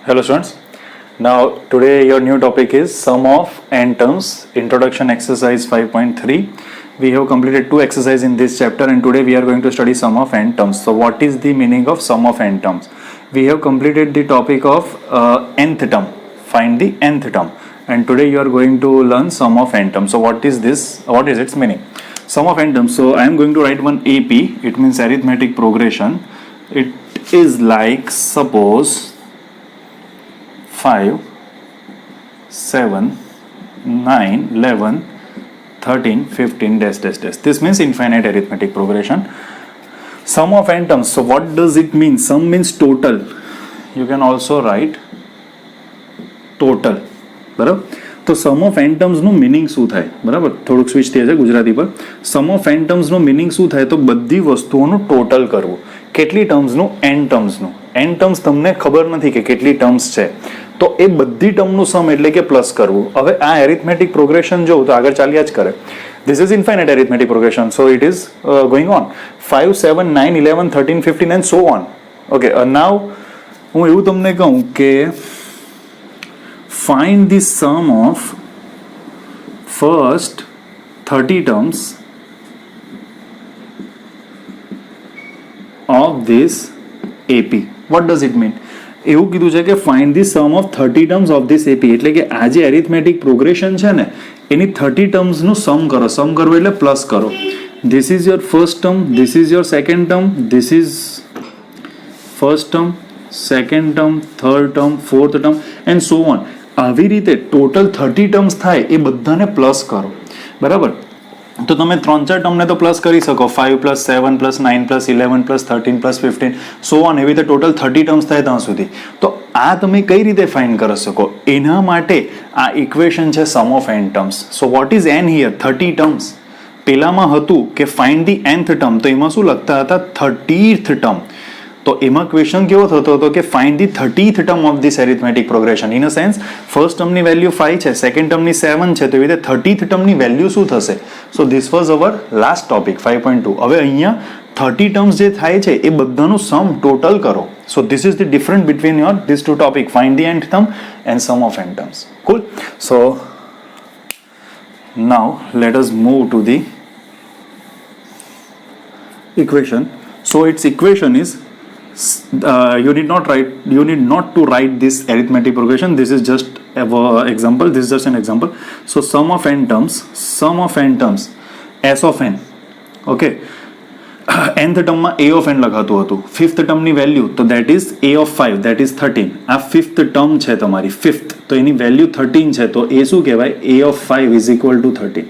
Hello students. Now today your new topic is sum of n terms, introduction exercise 5.3. We have completed two exercises in this chapter and today we are going to study sum of n terms. So what is the meaning of sum of n terms? We have completed the topic of nth term. Find the nth term. And today you are going to learn sum of n terms. So what is this? What is its meaning? Sum of n terms. So I am going to write one AP. It means arithmetic progression. It is like suppose 5, 7, 9, 11, 13, 15, dash, dash, dash. This means infinite arithmetic progression. Sum of n terms. So what does it mean? Sum means total. You can also write total. બરાબર. તો સમ of N ટર્મ્સનું meaning શું થાય? બરાબર, થોડુંક switch થઈ જાય ગુજરાતી પર. સમ of N ટર્મ્સનું meaning શું થાય? તો બધી વસ્તુઓનું ટોટલ કરવું. કેટલી ટર્મ્સનું? એન ટર્મ્સનું. એન ટર્મ્સ તમને ખબર નથી કે કેટલી ટર્મ્સ છે, તો એ બધી ટર્મનું સમ એટલે કે પ્લસ કરવું. હવે આ એરિથમેટિક પ્રોગ્રેશન જોઉં તો આગળ ચાલ્યા જ કરે. This is infinite arithmetic progression, so it is going on 5, 7, 9, 11, 13, 15 and so on. Okay, now હું એવું તમને કહું કે find the sum of first 30 terms of this AP. What does it mean? એવું કીધું છે કે find the sum of 30 terms of this AP, એટલે કે આ જે arithmetic progression છે ને એની 30 terms નું સમ કરો. સમ કરવું એટલે પ્લસ કરો. This is your first term, this is your second term, this is first term, second term, third term, fourth term and so on. આવી રીતે ટોટલ 30 ટર્મ્સ થાય એ બધાને પ્લસ કરો. બરાબર, તો તમે 3-4 ટર્મને તો પ્લસ કરી શકો, 5 + 7 + 9 + 11 + 13 + 15 સો ઓન. એવી રીતે ટોટલ 30 ટર્મ્સ થાય ત્યાં સુધી. તો આ તમે કઈ રીતે ફાઇન્ડ કરી શકો? એના માટે આ ઇક્વેશન છે sum of n terms. So what is n here? 30 terms. પેલામાં હતું કે ફાઇન્ડ ધી nth ટર્મ, તો એમાં શું લખતા હતા? 30th term. તો એમાં ક્વેશ્ચન કેવો થતો હતો કે find the 30th term of this arithmetic progression. In a sense first ટર્મની વેલ્યુ 5 છે, સેકન્ડ ટર્મની 7 છે, તો એવી રીતે 30th ટર્મની વેલ્યુ શું થશે? So this was hour last topic 5.2. હવે અહીંયા 30 ટર્મ્સ જે થાય છે એ બધાનું સમ ટોટલ કરો. So this is the difference between your this two topic, find the nth term and sum of n terms. કુલ. So now let us move to the equation. So its equation is you need not to write this arithmetic progression. This is just an example. This is just an example. So sum of n terms s of n. Okay, nth ટર્મમાં a of n લખાતું હતું. Fifth ટર્મની value તો that is a of 5, that is 13. આ fifth term છે તમારી, fifth, તો એની value 13 છે, તો એ શું કહેવાય? a of 5 is equal to 13.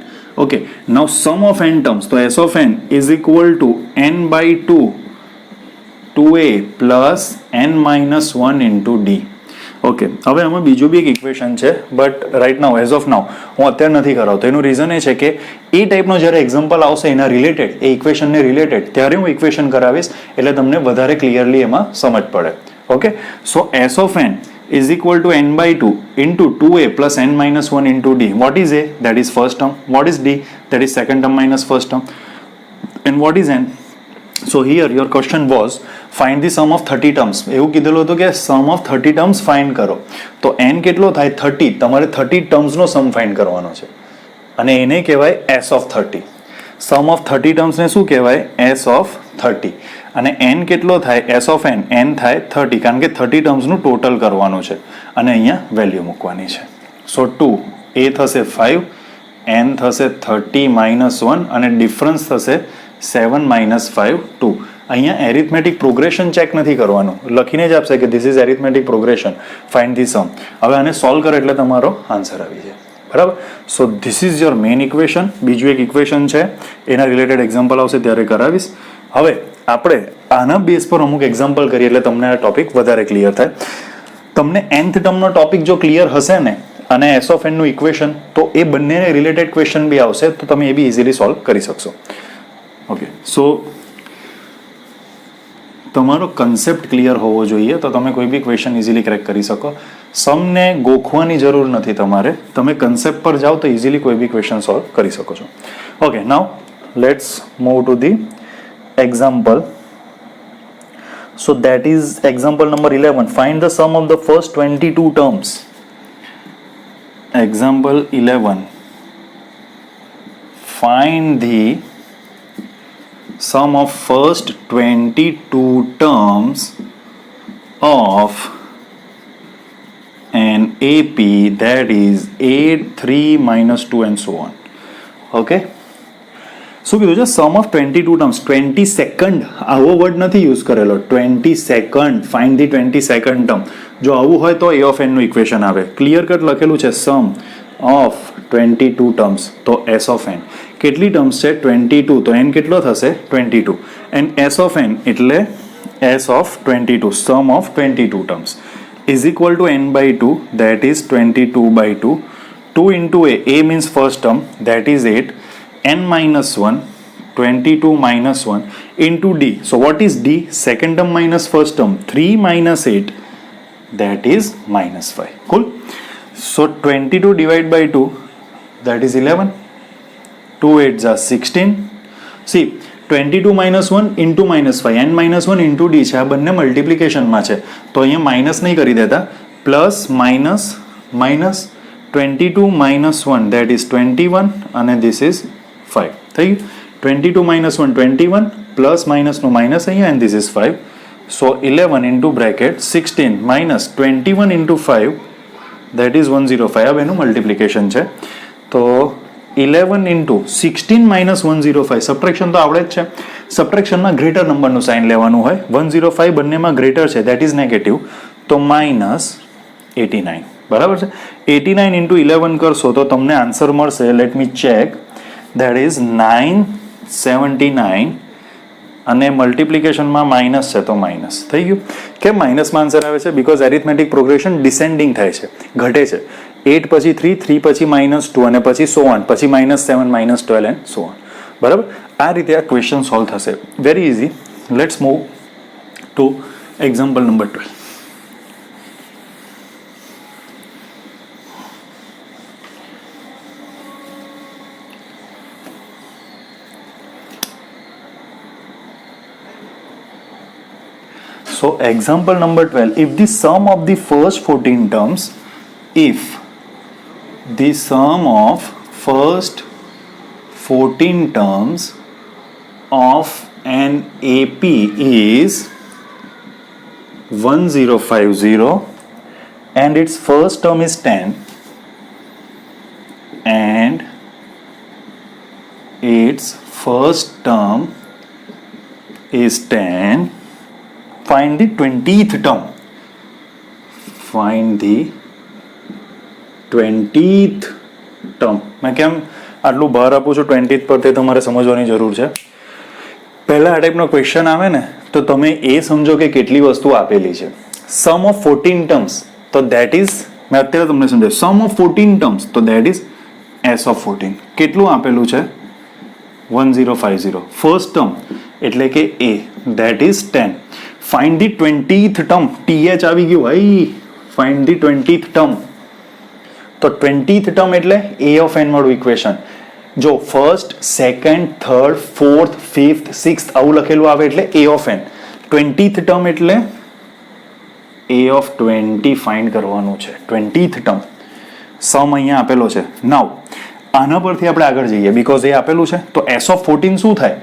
Okay, now sum of n terms, so s of n is equal to n by 2 2a plus n minus 1 into d. Okay, હવે આમાં બીજું બી એક ઇક્વેશન છે, but right now as of now હું અત્યારે નથી કરાવતો. એનું રીઝન એ છે કે એ ટાઈપનો જ્યારે એક્ઝામ્પલ આવશે એના રિલેટેડ, એ ઇક્વેશનને રિલેટેડ, ત્યારે હું ઇક્વેશન કરાવીશ એટલે તમને વધારે ક્લિયરલી એમાં સમજ પડે. Okay, so S of N is equal to n by 2 into 2a plus n minus 1 into d. What is a? That is first term. What is d? That is second term minus first term. And what is n? So here your question was find the sum of 30 terms. એવું કીધેલું હતું કે sum of 30 terms find કરો. તો n કેટલો થાય? 30. તમારે 30 terms નો sum find કરવાનો છે અને એને કહેવાય s of 30. sum of 30 terms ને શું કહેવાય? s of 30. અને n કેટલો થાય? s of n, n થાય 30, કારણ કે 30 ટર્મ્સનું ટોટલ કરવાનું છે અને અહીંયા વેલ્યુ મૂકવાની છે. સો 2 a થશે 5, n થશે 30 minus 1 અને ડિફરન્સ થશે 7 minus 5 2. અહીંયા એરિથમેટિક પ્રોગ્રેશન ચેક નથી કરવાનું, લખીને જ આપશે કે this is arithmetic progression, find the sum. હવે આને સોલ્વ કરો એટલે તમારો આન્સર આવી જાય. બરાબર. સો this is your main equation. બીજું એક ઇક્વેશન છે, એના રિલેટેડ એક્ઝામ્પલ આવશે ત્યારે કરાવીશ. હવે આપણે આના બેઝ પર અમુક એક્ઝામ્પલ કરીએ એટલે તમને આ ટોપિક વધારે ક્લિયર થાય. તમને nth ટર્મનો ટોપિક જો ક્લિયર હશે ને અને એસ ઓફ એનનું ઇક્વેશન, તો એ બંનેને રિલેટેડ ક્વેશ્ચન બી આવશે, તો તમે એ બી ઇઝીલી સોલ્વ કરી શકશો. ઓકે, સો તમારો કન્સેપ્ટ ક્લિયર હોવો જોઈએ તો તમે કોઈ બી ક્વેશ્ચન ઇઝીલી ક્રેક કરી શકો. સમને ગોખવાની જરૂર નથી તમારે, તમે કન્સેપ્ટ પર જાઓ તો ઇઝીલી કોઈ બી ક્વેશ્ચન સોલ્વ કરી શકો છો. Okay, now let's move to the example. So that is example number 11. Find the sum of the first 22 terms. Example 11. Find the sum of first 22 terms of an AP, that is 8, 3, minus 2 and so on. Okay. શું કીધું છે? Sum of 22 terms. 22nd આવો word નથી use કરેલો. 22nd, find the 22nd term. જો આવું હોય તો a ઓફ n નું ઇક્વેશન આવે. ક્લિયર કટ લખેલું છે સમ ઓફ 22 ટર્મ્સ, તો s ઓફ n. કેટલી ટર્મ્સ છે? 22. તો n કેટલો થશે? 22. એન્ડ s ઓફ n એટલે s of 22, sum of 22 terms is equal to n by 2, that is 22 by 2. 2 into a means first term, that is 8. n minus 1, 22 minus 1 into d. So what is d? Second term minus first term. 3 minus 8, that is minus 5. Cool. So 22 divided by 2, that is 11. 2 8s are 16. See, 22 minus 1 into minus 5, n minus 1 into d છે, આ બંને મલ્ટિપ્લિકેશનમાં છે, તો અહીંયા minus નહીં કરી દેતા, plus minus minus 22 minus 1, that is 21, અને this is 5. થઈ ગયું? 22 minus 1 21, પ્લસ માઇનસનું માઇનસ અહીંયા, and this is 5. So 11 into bracket 16 minus 21 into 5, that is 105. આ બેનું મલ્ટિપ્લિકેશન છે. તો 11 into 16 minus 105, સબટ્રેક્શન તો આવડે જ છે. સબટ્રેક્શનમાં ગ્રેટર નંબરનું સાઇન લેવાનું હોય. 105 બંનેમાં ગ્રેટર છે, દેટ ઇઝ નેગેટિવ, તો માઇનસ 89. બરાબર છે? 89 into 11 કરશો તો તમને આન્સર મળશે, let me check, that is 979, અને મલ્ટિપ્લિકેશનમાં માઇનસ છે તો માઇનસ થઈ ગયું. કેમ માઇનસમાં આન્સર આવે છે? બિકોઝ એરિથમેટિક પ્રોગ્રેશન ડિસેન્ડિંગ થાય છે, ઘટે છે. 8 પછી 3, 3 પછી minus 2, અને પછી so on, પછી -7, -12 and so on. બરાબર? આ રીતે આ ક્વેશ્ચન સોલ્વ થશે. Very easy. Let's move to example number 12. So example number 12, if the sum of the first 14 terms, if the sum of first 14 terms of an AP is 1050 and its first term is 10 and its first term is 10, find the 20th term. Find the 20th term. મેં કેમ આટલું ભાર આપું છું 20th પર, તે તમારે સમજવાની જરૂર છે. પહેલા આ ટાઈપનો ક્વેશ્ચન આવે ને તો તમે એ સમજો કે કેટલી વસ્તુ આપેલી છે. સમ ઓફ 14 ટર્મ્સ, તો દેટ ઇઝ, મેં અત્યારે તમને સમજાવ્યું, સમ ઓફ 14 ટર્મ્સ, તો દેટ ઇઝ એસ ઓફ 14. કેટલું આપેલું છે? 1050. ફર્સ્ટ ટર્મ એટલે કે a, that is 10. Find the 20th term. TH આવી ગયું ભાઈ. Find the 20th term. તો 20th ટર્મ એટલે a ઓફ n વાળું ઇક્વેશન. જો first, second, third, fourth, fifth, sixth આવું લખેલું આવે એટલે a of n. 20th term એટલે a ઓફ 20 ફાઇન્ડ કરવાનું છે. 20th term. સમ અહીંયા આપેલો છે. નાઉ આના પરથી આપણે આગળ જઈએ, બીકોઝ એ આપેલું છે. તો s ઓફ 14 શું થાય?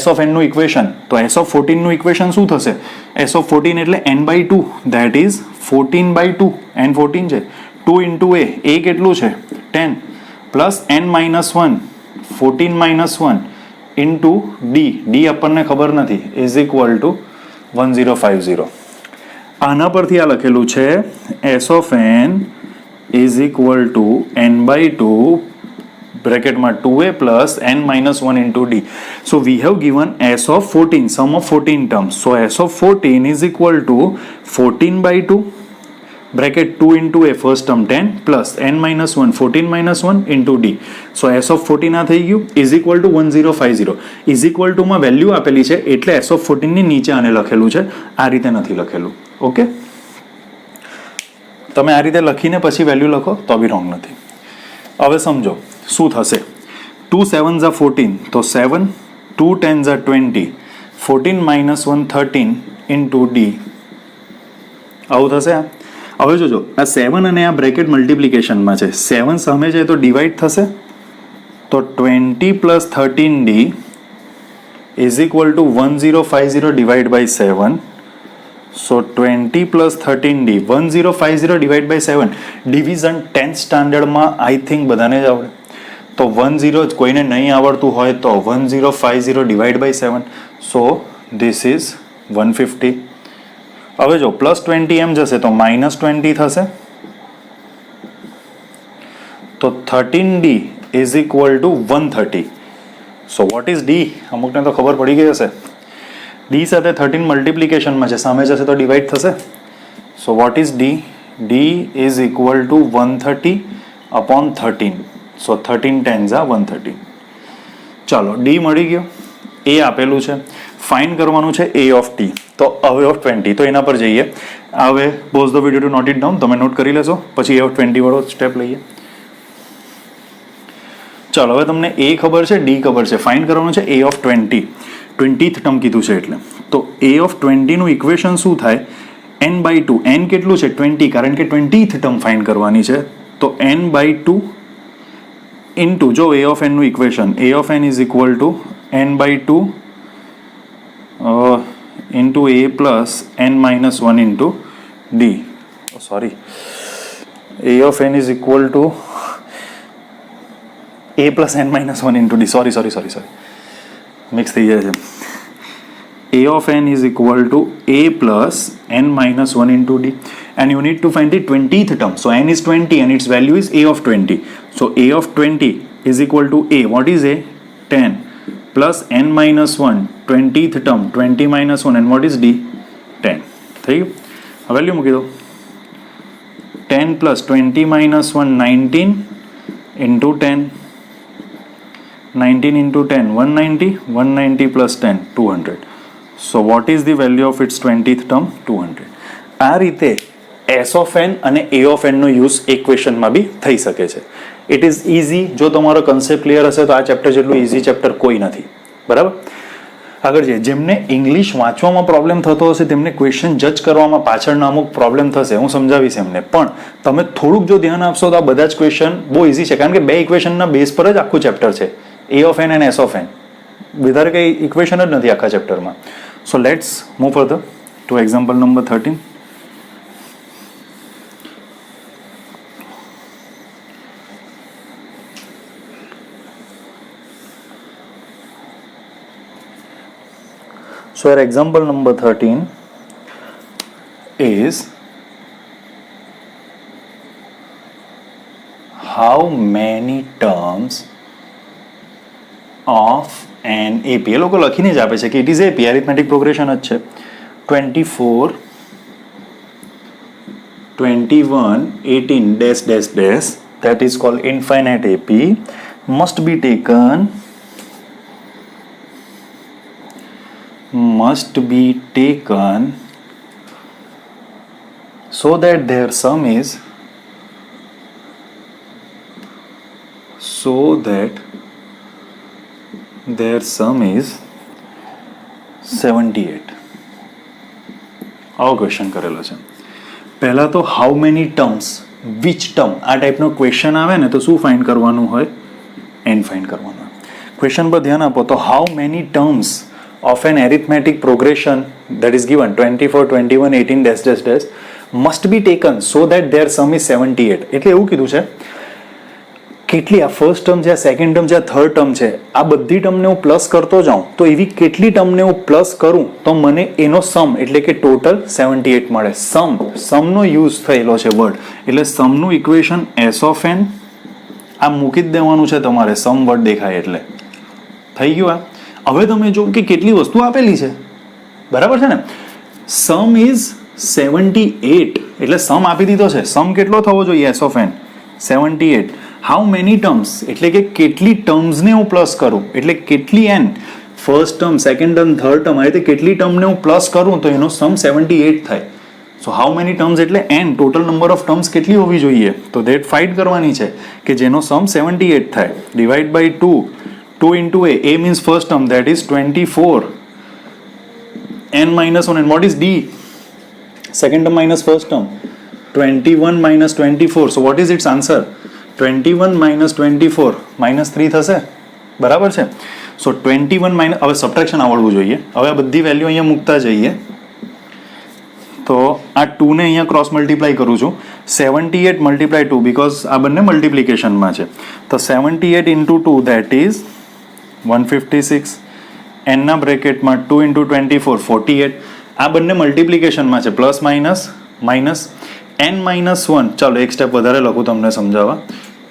s ઓફ n નું ઇક્વેશન. તો s ઓફ 14 નું ઇક્વેશન શું થશે? s ઓફ 14 એટલે n by 2, that is 14 by 2. n 14 છે. 2 into a કેટલું છે? 10 plus n minus 1, 14 minus 1 into d આપણને ખબર નથી, is equal to 1050. આના પરથી આ લખેલું છે s of n is equal to n by 2 બ્રેકેટમાં 2a plus n minus 1 into d. So we have given s of 14, sum of 14 terms. So s of 14 is equal to 14 by 2 bracket 2 into a, first term 10 plus n minus 1, 14 minus 1 into d. So s of 14 આ થઈ ગયું, is equal to 1050. is equal to માં value આપેલી છે એટલે s of 14 ની નીચે આને લખેલું છે, આ રીતે નથી લખેલું. ઓકે, તમે આ રીતે લખીને પછી વેલ્યુ લખો તો બી રોંગ નથી. હવે સમજો શું થશે. 2 7s are 14, તો 7, 2 10s are 20, 14 minus 1 13 into D. આવું થશે. હવે જોજો, આ 7 અને આ બ્રેકેટ મલ્ટિપ્લિકેશનમાં છે. 7 સામે જાય તો ડિવાઈડ થશે. તો 20 plus 13D is equal to 1050 divide by 7. So 20 plus 13D 1050 divide by 7. Division 10th સ્ટાન્ડર્ડમાં આઈ થિંક બધાને જ આવડે. તો 10 કોઈને નહીં આવડતું હોય તો 1050 divide by 7. So this is 150. હવે જો પ્લસ 20 એમ જશે તો માઇનસ 20 થશે. તો 13D is equal two 130. So what is D? અમુકને તો ખબર પડી ગઈ હશે. ડી સાથે 13 મલ્ટિપ્લિકેશનમાં છે, સામે જશે તો ડિવાઈડ થશે. સો what is D? D is equal two 130 upon 13. સો 13 10 130. ચાલો, ડી મળી ગયો. એ આપેલું છે, ફાઇન્ડ કરવાનું છે એ ઓફ ટી. તો હવે ઓફ 20, તો એના પર જઈએ. હવે pause the video to note it down, તમે નોટ કરી લેશો, પછી એ ઓફ 20 વાળો સ્ટેપ લઈએ. ચાલો, હવે તમને એ ખબર છે, ડી ખબર છે, ફાઇન્ડ કરવાનું છે એ ઓફ 20. 20th ટર્મ કીધું છે એટલે. તો એ ઓફ 20 નું ઇક્વેશન શું થાય? n by 2. n કેટલું છે? 20, કારણ કે 20th ટર્મ ફાઇન્ડ કરવાની છે. તો n બાય 2 ઇન્ટુ, જો એ ઓફ n નું ઇક્વેશન, A of n is equal to n by 2 into a plus n minus 1 into D. Sorry, a of n is equal to a plus n minus 1 into D. Sorry, mix થઈ જાય છે. a of n is equal to a plus n minus 1 into d, and you need to find the 20th term. So n is 20 and its value is a of 20. So a of 20 is equal to a. What is a? 10 plus n minus 1, 20th term, 20 minus 1, and what is d? 10. થઈ ગયું. હવે value મૂકી દો. 10 plus 20 minus 1, 19 into 10. 19 into 10, 190. 190 plus 10, 200. So what is the value of its 20th term? 200. આ રીતે s of n અને a of n નો use ઇક્વેશનમાં બી થઈ શકે છે. It is easy. જો તમારો કન્સેપ્ટ ક્લિયર હશે તો આ ચેપ્ટર જેટલું ઇઝી ચેપ્ટર કોઈ નથી. બરાબર. આગળ જઈએ. જેમને ઇંગ્લિશ વાંચવામાં પ્રોબ્લેમ થતો હશે તેમને ક્વેશ્ચન જજ કરવામાં પાછળના અમુક પ્રોબ્લેમ થશે, હું સમજાવીશ એમને. પણ તમે થોડુંક જો ધ્યાન આપશો તો આ બધા જ ક્વેશ્ચન બહુ ઇઝી છે, કારણ કે બે ઇક્વેશનના બેઝ પર જ આખું ચેપ્ટર છે, a of n and s of n. વધારે કંઈ ઇક્વેશન જ નથી આખા ચેપ્ટરમાં. So let's move further to example number 13. So our example number 13 is how many terms of an AP. એ લોકો લખીને જ આપે છે કે it is AP, arithmetic progression જ છે. 24 21 18 dash dash dash, that is called infinite AP, must be taken so that their sum is 78. આવો question કરેલો છે. પહેલા તો how many terms, which term, આ ટાઈપનો ક્વેશ્ચન આવે ને તો શું ફાઇન્ડ કરવાનું હોય? એન ફાઇન્ડ કરવાનું હોય. ક્વેશ્ચન પર ધ્યાન આપો તો how many terms of an arithmetic progression that is given 24 21 18 dash dash dash must be taken so that their sum is 78. એટલે એવું કીધું છે કેટલી આ ફર્સ્ટ ટર્મ છે, આ સેકન્ડ ટર્મ છે, આ થર્ડ ટર્મ છે, આ બધી ટર્મને હું પ્લસ કરતો જાઉં તો એવી કેટલી ટર્મને હું પ્લસ કરું તો મને એનો સમ એટલે કે ટોટલ 78 મળે. સમનો યુઝ થયેલો છે વર્ડ, એટલે સમનું ઇક્વેશન એસ ઓફ એન આ મૂકી જ દેવાનું છે તમારે, સમ વર્ડ દેખાય એટલે. થઈ ગયું. આ હવે તમે જો કે કેટલી વસ્તુ આપેલી છે, બરાબર છે ને. સમ ઇઝ 78, એટલે સમ આપી દીધો છે. સમ કેટલો થવો જોઈએ? S of N 78. How many terms એટલે કે કેટલી ટર્મ્સને હું પ્લસ કરું, એટલે કેટલી N, first term, second term, third term, આ રીતે કેટલી ટર્મને હું પ્લસ કરું તો એનો સમ 78 થાય. સો હાઉ મેની ટર્મ્સ એટલે N, total number of terms કેટલી હોવી જોઈએ, તો ધેટ ફાઇન્ડ કરવાની છે કે જેનો સમ 78 થાય. Divide by 2 into a means first term, that is 24 n minus 1 and what is d? Second term minus first term. 21 minus 24. So what is its answer? 21 minus 24 minus 3 થશે, બરાબર છે. સો 21 minus, હવે subtraction આવડવું જોઈએ. હવે આ બધી વેલ્યુ અહીંયા મૂકતા જઈએ તો આ 2 ને અહીંયા ક્રોસ મલ્ટીપ્લાય કરું છું. 78 મલ્ટીપ્લાય 2 બીકોઝ આ બંને મલ્ટીપ્લિકેશનમાં છે. તો 78 ઇન્ટુ 2 દેટ ઇઝ 156. એનના બ્રેકેટમાં 2 ઇન્ટુ 24 48. આ બંને મલ્ટીપ્લિકેશનમાં છે, plus minus minus. n minus 1, ચાલો એક સ્ટેપ વધારે લખું તમને સમજાવવા,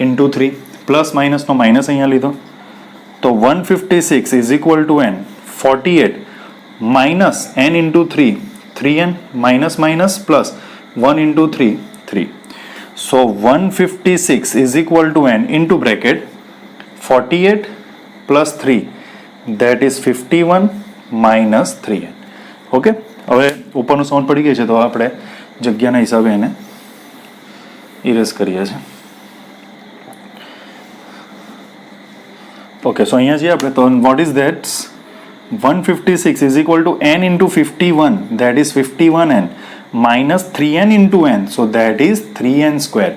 ઇન્ટુ 3. પ્લસ માઇનસનો માઇનસ અહીંયા લીધો તો 156 is equal to n 48 minus n into 3 3n minus minus plus 1 into 3 3. So 156 is equal to n into bracket 48 plus 3 that is 51 minus 3n. Okay, હવે ઉપરનું સમજ પડી ગઈ છે તો આપણે જગ્યાના હિસાબે એને ઇરેઝ કરીએ છીએ. ઓકે, સો અહીંયા જઈએ આપણે તો what is that 156 is equal to n into 51 that is 51n minus 3n into n so that is 3n square.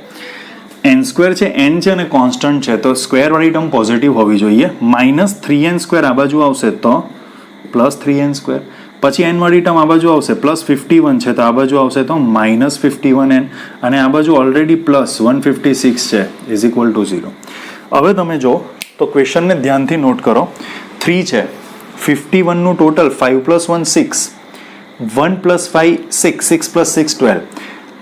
n square છે, n છે અને કોન્સ્ટન્ટ છે તો સ્ક્વેરવાળી ટર્મ પોઝિટિવ હોવી જોઈએ. માઇનસ 3n સ્ક્વેર આ બાજુ આવશે તો પ્લસ 3n સ્ક્વેર. પછી n વાળી ટર્મ આ બાજુ આવશે, પ્લસ 51 છે તો આ બાજુ આવશે તો માઇનસ 51n અને આ બાજુ ઓલરેડી પ્લસ 156 છે ઇઝ ઇક્વલ ટુ 0. હવે તમે જો તો ક્વેશ્ચનને ધ્યાનથી નોટ કરો. 3 છે, 51નું ટોટલ 5 પ્લસ 1 6, 1 પ્લસ 5 6, 6 પ્લસ 6 12.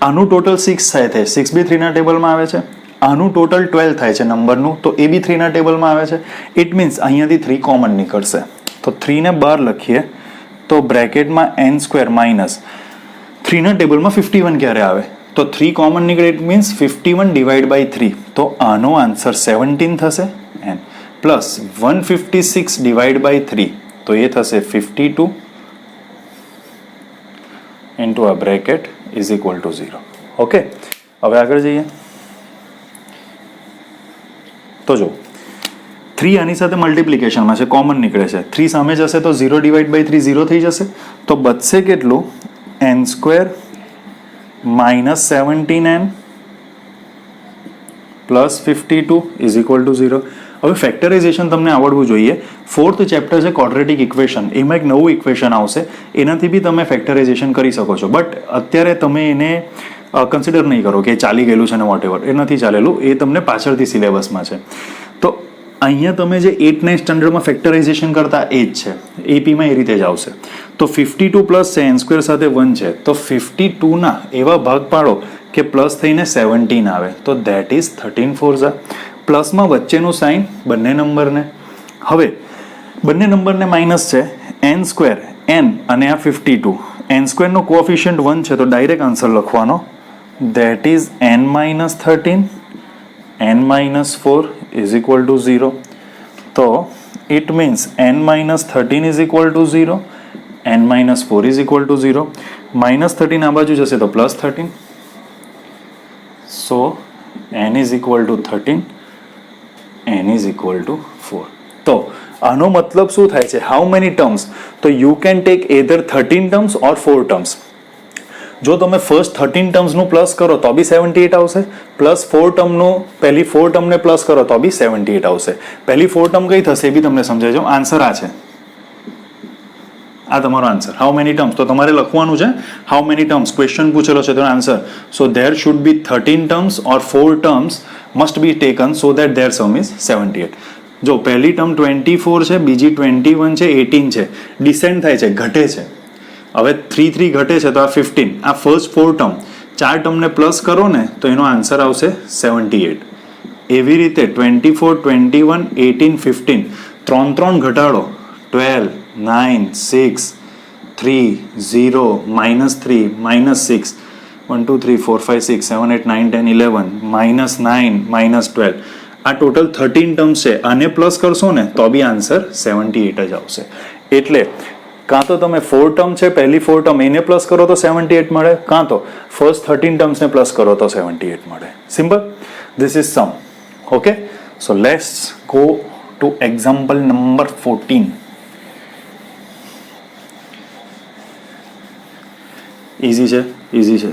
આનું ટોટલ 6 થાય છે, 6 બી 3ના ટેબલમાં આવે છે. આનું ટોટલ 12 થાય છે નંબરનું તો એ બી 3ના ટેબલમાં આવે છે. ઇટ મીન્સ અહીંયાથી 3 કોમન નીકળશે તો 3 ને બહાર લખીએ તો બ્રેકેટમાં n સ્ક્વેર માઇનસ 3ના ટેબલમાં 51 ક્યારે આવે તો 3 કોમન નીકળે. ઇટ મીન્સ 51 ડિવાઈડ બાય 3 તો આનો આન્સર 17 થશે n પ્લસ 156 ડિવાઈડ બાય 3 તો એ થશે 52 ઇન્ટુ આ bracket is equal two 0. Okay, હવે આગળ જઈએ તો જો 3 આની સાથે મલ્ટીપ્લિકેશનમાં છે, કોમન નીકળે છે. 3 સામે જશે તો 0 ડિવાઈડ બાય 3 0 થઈ જશે તો બચશે કેટલું n square minus 17n plus 52 is equal two 0. હવે ફેક્ટરાઇઝેશન તમને આવડવું જોઈએ. 4th ચેપ્ટર છે ક્વોડ્રેટિક ઇક્વેશન, એમાં એક નવું ઇક્વેશન આવશે, એનાથી બી તમે ફેક્ટરાઇઝેશન કરી શકો છો. બટ અત્યારે તમે એને કન્સિડર નહીં કરો કે ચાલી ગયેલું છે ને વોટ એવર, એ નથી ચાલેલું, એ તમને પાછળથી સિલેબસમાં છે. તો અહીંયા તમે જે 8-9 સ્ટાન્ડર્ડમાં ફેક્ટરાઇઝેશન કરતા એ જ છે, એપીમાં એ રીતે જ આવશે. તો 52 પ્લસ છે, n સ્ક્વેર સાથે 1 છે તો 52ના એવા ભાગ પાડો કે પ્લસ થઈને 17 આવે તો દેટ ઇઝ 13 4 ઝા. પ્લસમાં વચ્ચેનું સાઇન બંને નંબરને, હવે બંને નંબરને માઇનસ છે, n સ્ક્વેર n અને આ 52, n સ્ક્વેરનો કોએફિશિયન્ટ 1 છે તો ડાયરેક્ટ આન્સર લખવાનો that is n minus 13 n minus 4 is equal two 0. તો it means n minus 13 is equal two 0, n minus 4 is equal two 0. Minus 13 આ બાજુ જશે તો plus 13 so n is equal two 13, n is equal two 4. તો આનો મતલબ શું થાય છે, હાઉ મેની ટર્મ્સ, તો you can take either 13 terms or 4 terms. જો તમે ફર્સ્ટ 13 ટર્મ્સનું પ્લસ કરો તો બી 78 આવશે, પ્લસ 4 ટર્મનું પહેલી 4 ટર્મને પ્લસ કરો તો બી 78 આવશે. પહેલી 4 ટર્મ કઈ થશે એ બી તમને સમજાય. આન્સર આ છે, આ તમારો આન્સર. હાઉ મેની ટર્મ્સ, તો તમારે લખવાનું છે હાઉ મેની ટર્મ્સ, ક્વેશ્ચન પૂછેલો છે તો answer. So there should be 13 terms or 4 terms must be taken so that there sum is 78. જો પહેલી ટર્મ 24 છે, બીજી 21 છે, 18 છે, ડિસેન્ડ થાય છે, ઘટે છે. હવે 3 3 ઘટે છે તો આ 15. આ ફર્સ્ટ 4 ટર્મ 4 ટર્મને પ્લસ કરો ને તો એનો આન્સર આવશે 78. એવી રીતે 24 21 18 15 3 ઘટાડો 12 9 6 3 0 -3 -6 1 2 3 4 5 6 7 8 9 10 11 -9 -12 આ ટોટલ 13 ટર્મ્સ છે. આને પ્લસ કરશો ને તો બી આન્સર 78 જ આવશે. એટલે કાં તો તમે 4 ટર્મ છે, પહેલી 4 ટર્મ એને પ્લસ કરો તો 78 મળે, કાં તો ફર્સ્ટ 13 ટર્મ્સને પ્લસ કરો તો 78 મળે. Simple, this is sum. Okay, so let's go to example number 14. Easy છે, ઇઝી છે.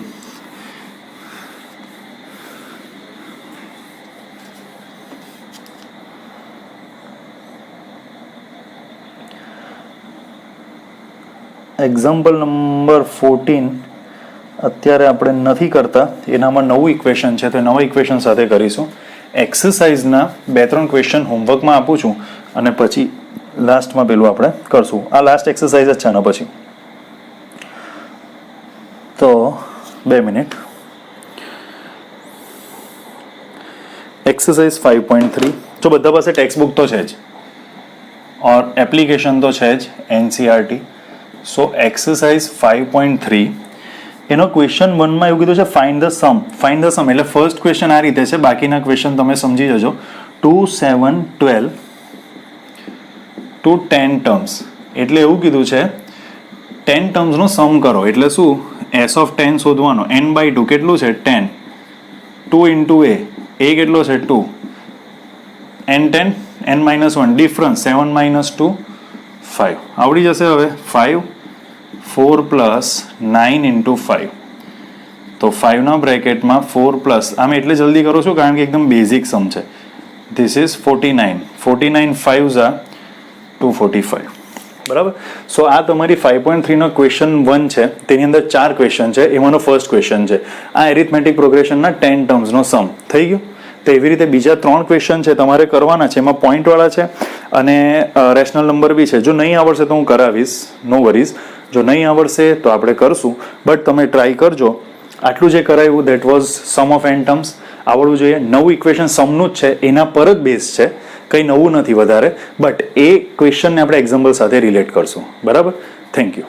એક્ઝામ્પલ નંબર 14 અત્યારે આપણે નથી કરતા, એનામાં નવું ઇક્વેશન છે તો નવા ઇક્વેશન સાથે કરીશું. એક્સરસાઇઝના 2-3 ક્વેશ્ચન હોમવર્કમાં આપું છું અને પછી લાસ્ટમાં પેલું આપણે કરશું. આ લાસ્ટ એક્સરસાઇઝ જ છે આના પછી. તો 2 મિનિટ. એક્સરસાઇઝ 5.3. જો બધા પાસે ટેક્સ્ટ બુક તો છે જ ઓર એપ્લિકેશન તો છે જ NCERT. સો એક્સરસાઇઝ 5.3 એનો ક્વેશ્ચન 1માં એવું કીધું છે find the sum. Find the sum એટલે ફર્સ્ટ ક્વેશ્ચન આ રીતે છે, બાકીના ક્વેશ્ચન તમે સમજી જજો. 2, 7, 12 to 10 ટર્મ્સ એટલે એવું કીધું છે 10 ટર્મ્સનો સમ કરો. એટલે શું? S of 10 શોધવાનો. n/2 કેટલું છે? 10. 2 into a કેટલો છે? 2. n10 n-1 difference 7 - 2 5. આવડી જશે હવે. 5 4 પ્લસ 9 into 5. તો 5 ના બ્રેકેટમાં 4 પ્લસ, આમ એટલે જલ્દી કરો છું કારણ કે એકદમ બેઝિક સમ છે. This is 49. 49 5s are 245. બરાબર. સો આ તમારી 5.3 નો ક્વેશ્ચન 1 છે. તેની અંદર 4 ક્વેશ્ચન છે, એમાંનો ફર્સ્ટ ક્વેશ્ચન છે આ એરિથમેટિક પ્રોગ્રેશનના 10 ટર્મ્સનો સમ. થઈ ગયું. તો એવી રીતે બીજા 3 ક્વેશ્ચન છે તમારે કરવાના છે, એમાં પોઈન્ટવાળા છે અને રેશનલ નંબર બી છે. જો નહીં આવડશે તો હું કરાવીશ, નો વરીઝ. જો નહીં આવડશે તો આપણે કરશું, બટ તમે ટ્રાય કરજો. આટલું જે કરાવ્યું that was sum of n terms. આવડવું જોઈએ. નવું ઇક્વેશન સમનું જ છે, એના પર જ બેઝ છે, કંઈ નવું નથી વધારે, બટ એ ક્વેશ્ચનને આપણે એક્ઝામ્પલ સાથે રિલેટ કરશું. બરાબર. Thank you.